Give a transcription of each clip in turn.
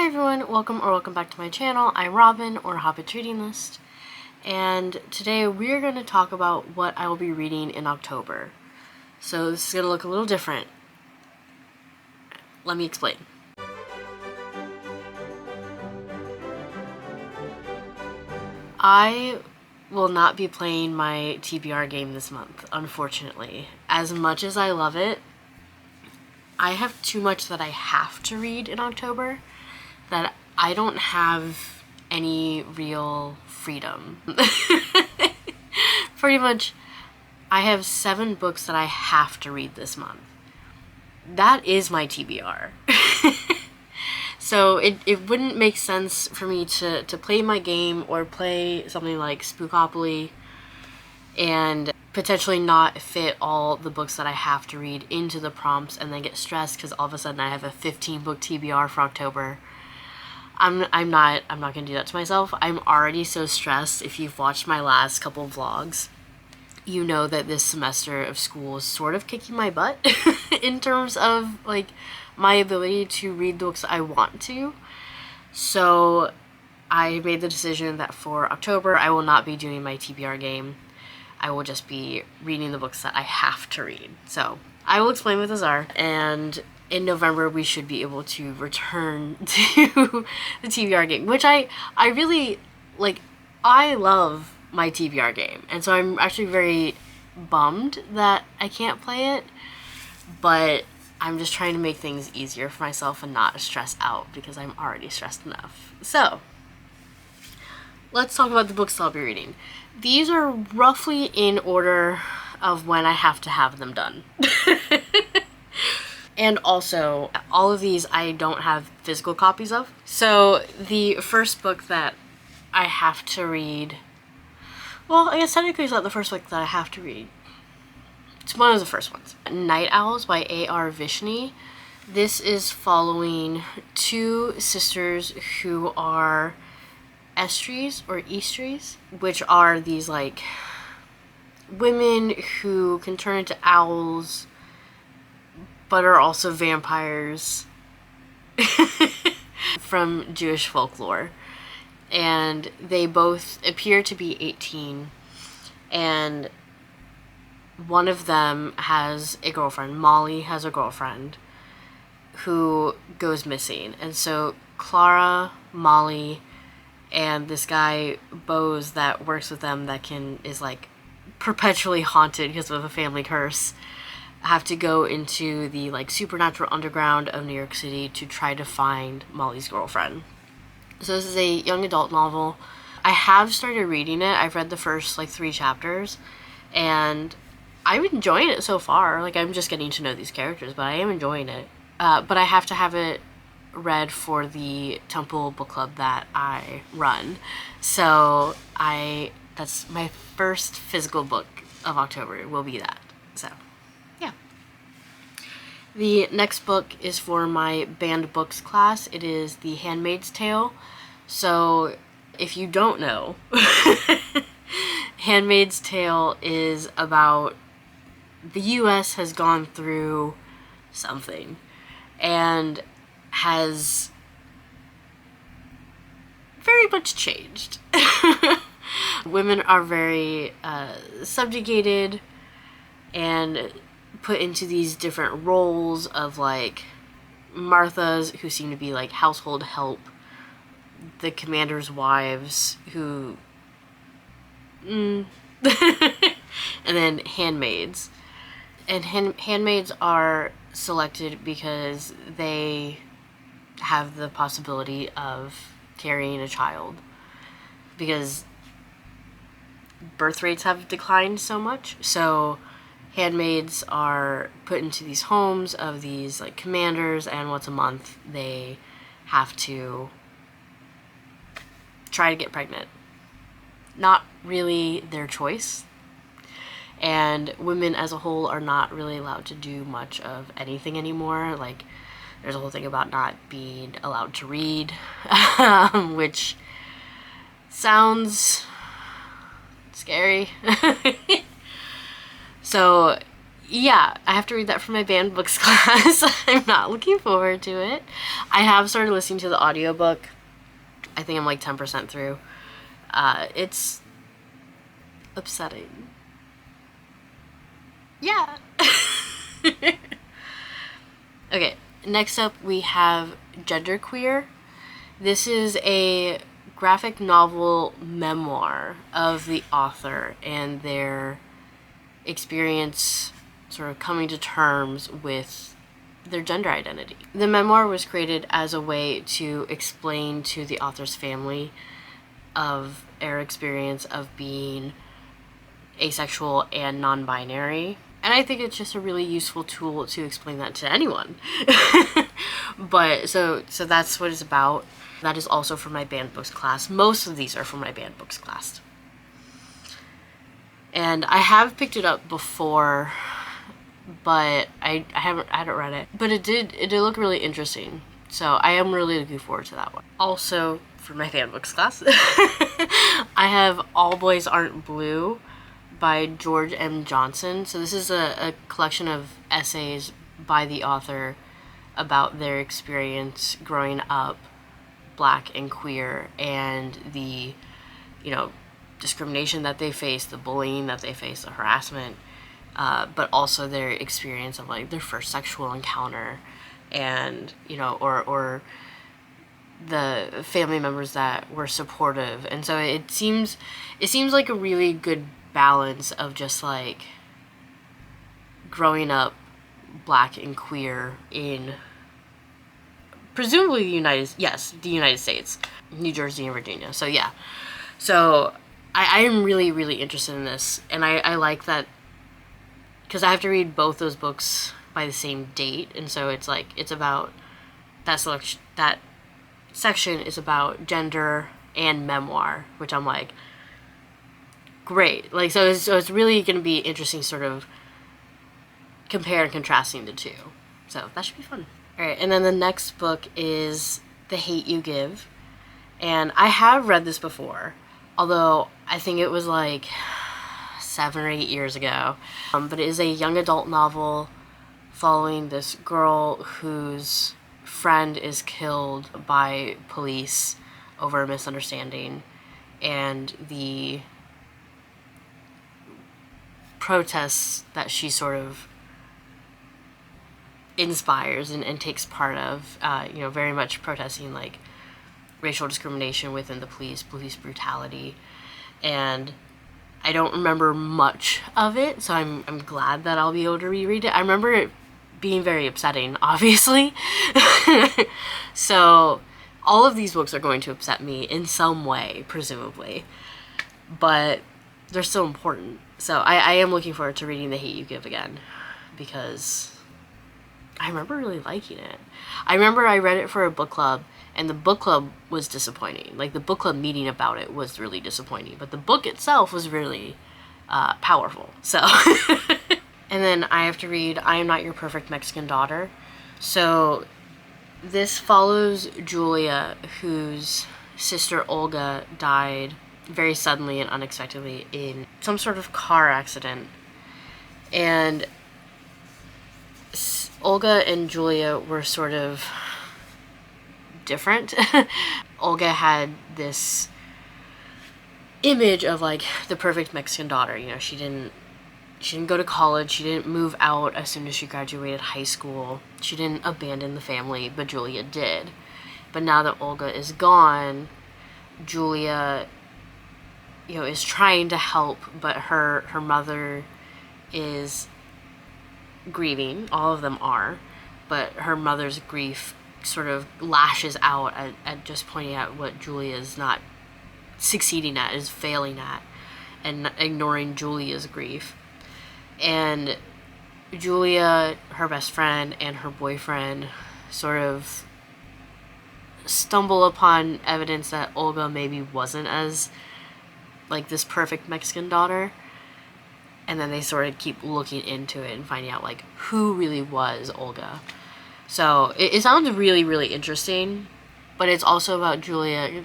everyone, welcome back to my channel. I'm Robin, or Hobbit's Reading List, and today we're going to talk about what I will be reading in October. So this is going to look a little different. Let me explain. I will not be playing my TBR game this month, unfortunately. As much as I love it, I have too much that I have to read in October that I don't have any real freedom. Pretty much, I have 7 books that I have to read this month. That is my TBR. So it wouldn't make sense for me to play my game or play something like Spookopoly and potentially not fit all the books that I have to read into the prompts and then get stressed because all of a sudden I have a 15-book TBR for October. I'm not gonna do that to myself. I'm already so stressed. If you've watched my last couple of vlogs, you know that this semester of school is sort of kicking my butt in terms of like my ability to read the books I want to. So I made the decision that for October I will not be doing my TBR game. I will just be reading the books that I have to read. So I will explain what those are, and in November we should be able to return to the TBR game, which I really like. I love my TBR game, and so I'm actually very bummed that I can't play it, but I'm just trying to make things easier for myself and not stress out because I'm already stressed enough. So let's talk about the books I'll be reading. These are roughly in order of when I have to have them done. And also, all of these I don't have physical copies of. So the first book that I have to read, well, I guess technically it's not the first book that I have to read. It's one of the first ones. Night Owls by A.R. Vishny. This is following 2 sisters who are estries or eastries, which are these like women who can turn into owls but are also vampires from Jewish folklore. And they both appear to be 18, and one of them has a girlfriend. Molly has a girlfriend who goes missing, and so Clara, Molly, and this guy Bose that works with them that is like perpetually haunted because of a family curse have to go into the like supernatural underground of New York City to try to find Molly's girlfriend. So this is a young adult novel. I have started reading it. I've read the first like 3 chapters and I'm enjoying it so far. Like, I'm just getting to know these characters, but I am enjoying it. But I have to have it read for the Temple Book Club that I run. So that's my first physical book of October will be that. So yeah. The next book is for my banned books class. It is The Handmaid's Tale. So if you don't know, Handmaid's Tale is about the US has gone through something and has very much changed. Women are very subjugated and put into these different roles of like Marthas, who seem to be like household help, the commander's wives who and then handmaids. And handmaids are selected because they have the possibility of carrying a child, because birth rates have declined so much. So handmaids are put into these homes of these like commanders, and once a month they have to try to get pregnant. Not really their choice. And women as a whole are not really allowed to do much of anything anymore. Like, there's a whole thing about not being allowed to read, which sounds scary. So yeah, I have to read that for my banned books class. I'm not looking forward to it. I have started listening to the audiobook. I think I'm like 10% through. It's upsetting. Yeah. Okay, next up we have Genderqueer. This is a graphic novel memoir of the author and their experience sort of coming to terms with their gender identity. The memoir was created as a way to explain to the author's family of their experience of being asexual and non-binary. And I think it's just a really useful tool to explain that to anyone. But so that's what it's about. That is also for my banned books class. Most of these are for my banned books class. And I have picked it up before, but I hadn't read it. But it did look really interesting. So I am really looking forward to that one. Also, for my fan books class, I have All Boys Aren't Blue by George M. Johnson. So this is a collection of essays by the author about their experience growing up Black and queer, and the, you know, discrimination that they face, the bullying that they face, the harassment, but also their experience of like their first sexual encounter, and, you know, or the family members that were supportive. And so it seems like a really good balance of just like growing up Black and queer in presumably the United States, New Jersey and Virginia. So yeah, so I am really, really interested in this, and I like that because I have to read both those books by the same date, and so it's like it's about that section is about gender and memoir, which I'm like, great. Like so it's really going to be interesting, sort of compare and contrasting the two. So that should be fun. All right, and then the next book is The Hate You Give, and I have read this before, although I think it was like 7 or 8 years ago. But it is a young adult novel following this girl whose friend is killed by police over a misunderstanding, and the protests that she sort of inspires and takes part of, you know, very much protesting like racial discrimination within the police brutality. And I don't remember much of it, so I'm glad that I'll be able to reread it. I remember it being very upsetting, obviously. So all of these books are going to upset me in some way, presumably, but they're still important. So I am looking forward to reading The Hate You Give again, because I remember really liking it. I remember I read it for a book club, and the book club was disappointing. Like, the book club meeting about it was really disappointing, but the book itself was really powerful. So, and then I have to read I Am Not Your Perfect Mexican Daughter. So this follows Julia, whose sister Olga died very suddenly and unexpectedly in some sort of car accident. And Olga and Julia were sort of different. Olga had this image of like the perfect Mexican daughter. You know, she didn't go to college, she didn't move out as soon as she graduated high school, she didn't abandon the family, but Julia did. But now that Olga is gone, Julia, you know, is trying to help, but her mother is grieving. All of them are, but her mother's grief sort of lashes out at just pointing out what Julia is not succeeding at, is failing at, and ignoring Julia's grief. And Julia, her best friend, and her boyfriend sort of stumble upon evidence that Olga maybe wasn't as like this perfect Mexican daughter. And then they sort of keep looking into it and finding out like who really was Olga. So it sounds really, really interesting, but it's also about Julia,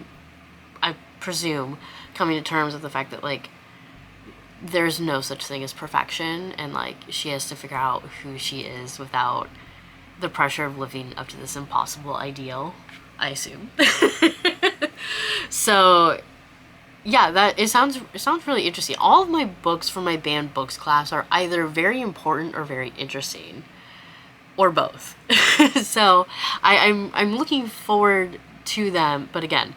I presume, coming to terms with the fact that like there's no such thing as perfection, and like she has to figure out who she is without the pressure of living up to this impossible ideal, I assume. So yeah, it sounds really interesting. All of my books from my banned books class are either very important or very interesting, or both. So I'm looking forward to them, but again,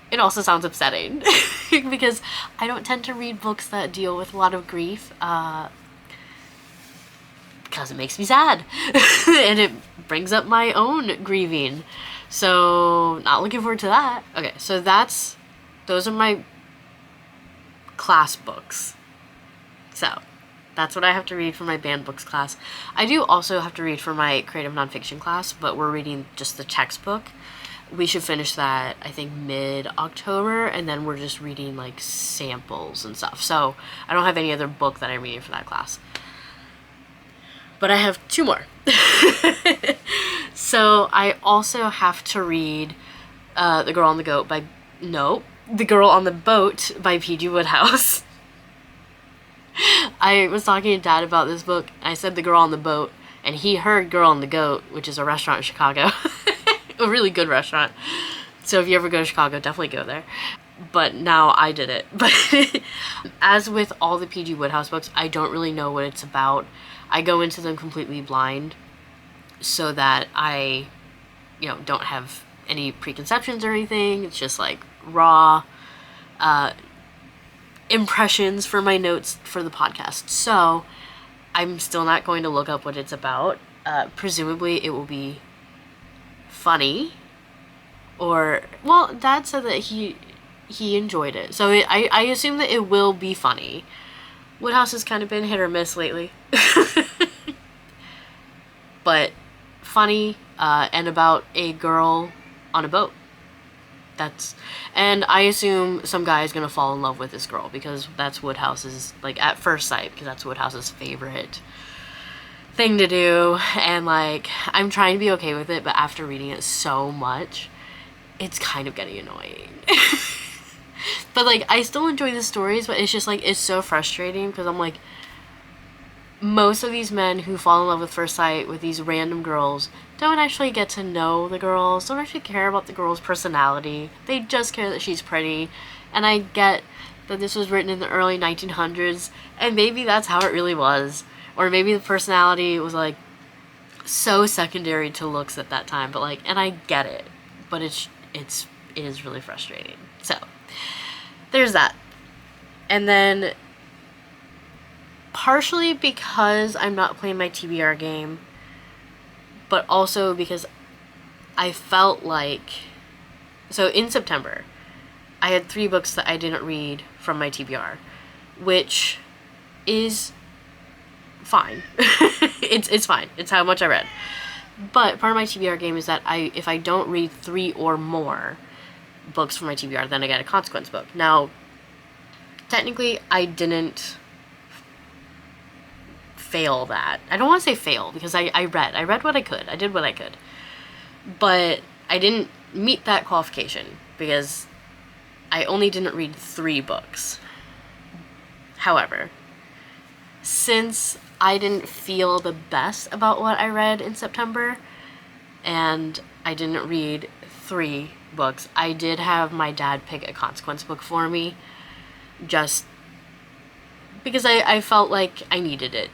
it also sounds upsetting because I don't tend to read books that deal with a lot of grief, because it makes me sad and it brings up my own grieving. So not looking forward to that. Okay, so those are my class books. So that's what I have to read for my banned books class. I do also have to read for my creative nonfiction class, but we're reading just the textbook. We should finish that, I think, mid-October, and then we're just reading like samples and stuff. So I don't have any other book that I'm reading for that class. But I have 2 more. So I also have to read The Girl on the Boat by P.G. Wodehouse. I was talking to Dad about this book. I said The Girl on the Boat, and he heard Girl on the Goat, which is a restaurant in Chicago. A really good restaurant. So if you ever go to Chicago, definitely go there. But now I did it. But as with all the P.G. Wodehouse books, I don't really know what it's about. I go into them completely blind so that I, don't have any preconceptions or anything. It's just like raw impressions for my notes for the podcast. So I'm still not going to look up what it's about. Presumably it will be funny, or, well, Dad said that he enjoyed it. So I assume that it will be funny. Wodehouse has kind of been hit or miss lately. But funny, and about a girl on a boat. And I assume some guy is going to fall in love with this girl, because that's Wodehouse's, like, at first sight, because that's Wodehouse's favorite thing to do. And, like, I'm trying to be okay with it, but after reading it so much, it's kind of getting annoying. But, like, I still enjoy the stories, but it's just, like, it's so frustrating, because I'm like, most of these men who fall in love with first sight with these random girls don't actually get to know the girls, don't actually care about the girl's personality. They just care that she's pretty. And I get that this was written in the early 1900s, and maybe that's how it really was. Or maybe the personality was, like, so secondary to looks at that time. But, like, and I get it. But it is really frustrating. So, there's that. And then, partially because I'm not playing my TBR game, but also because I felt like, so in September, I had 3 books that I didn't read from my TBR, which is fine. It's fine. It's how much I read. But part of my TBR game is that if I don't read 3 or more books from my TBR, then I get a consequence book. Now, technically, I didn't fail that. I don't want to say fail, because I read what I could. I did what I could. But I didn't meet that qualification, because I only didn't read 3 books. However, since I didn't feel the best about what I read in September, and I didn't read 3 books, I did have my dad pick a consequence book for me, just because I felt like I needed it.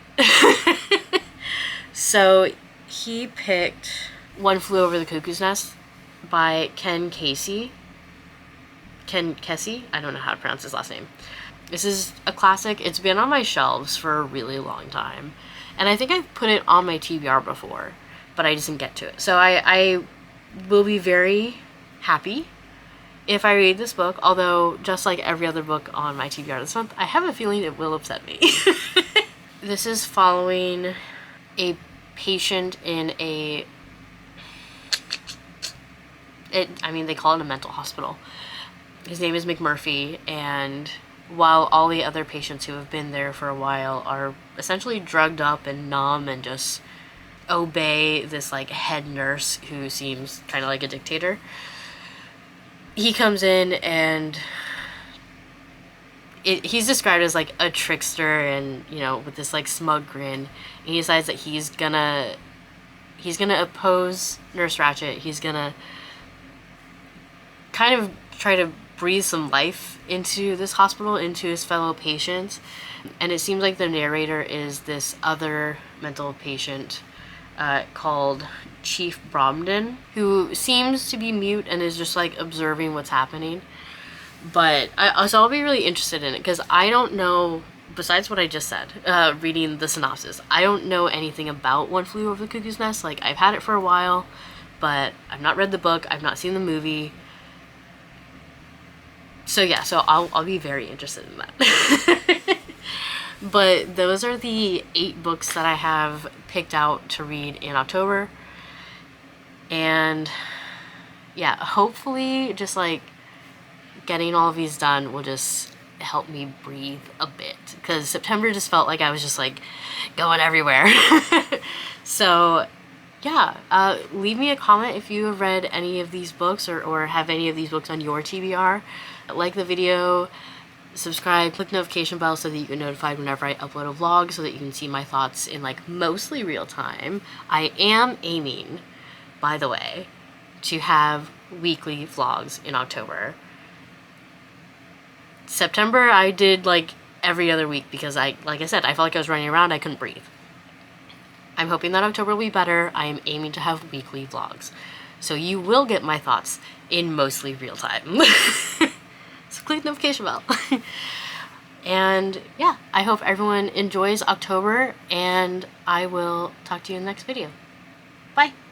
So he picked One Flew Over the Cuckoo's Nest by Kesey. I don't know how to pronounce his last name. This is a classic. It's been on my shelves for a really long time. And I think I've put it on my TBR before, but I just didn't get to it. So I will be very happy if I read this book, although just like every other book on my TBR this month, I have a feeling it will upset me. This is following a patient in they call it a mental hospital. His name is McMurphy, and while all the other patients who have been there for a while are essentially drugged up and numb and just obey this, like, head nurse who seems kind of like a dictator, he comes in and he's described as like a trickster, and you know, with this like smug grin, and he decides that he's gonna oppose Nurse Ratched. He's gonna kind of try to breathe some life into this hospital, into his fellow patients. And it seems like the narrator is this other mental patient called Chief Bromden, who seems to be mute and is just like observing what's happening. But so I'll be really interested in it, because I don't know, besides what I just said, reading the synopsis, I don't know anything about One Flew Over the Cuckoo's Nest. Like, I've had it for a while, but I've not read the book, I've not seen the movie. So yeah, so I'll be very interested in that. But those are the 8 books that I have picked out to read in October. And yeah, hopefully just like getting all of these done will just help me breathe a bit, because September just felt like I was just like going everywhere. So yeah, leave me a comment if you have read any of these books, or have any of these books on your TBR. Like the video, subscribe, click notification bell so that you get notified whenever I upload a vlog, so that you can see my thoughts in like mostly real time. I am aiming, by the way, to have weekly vlogs in October. September I did like every other week because like I said, I felt like I was running around, I couldn't breathe. I'm hoping that October will be better. I am aiming to have weekly vlogs, so you will get my thoughts in mostly real time. So click the notification bell. And yeah, I hope everyone enjoys October, and I will talk to you in the next video. Bye!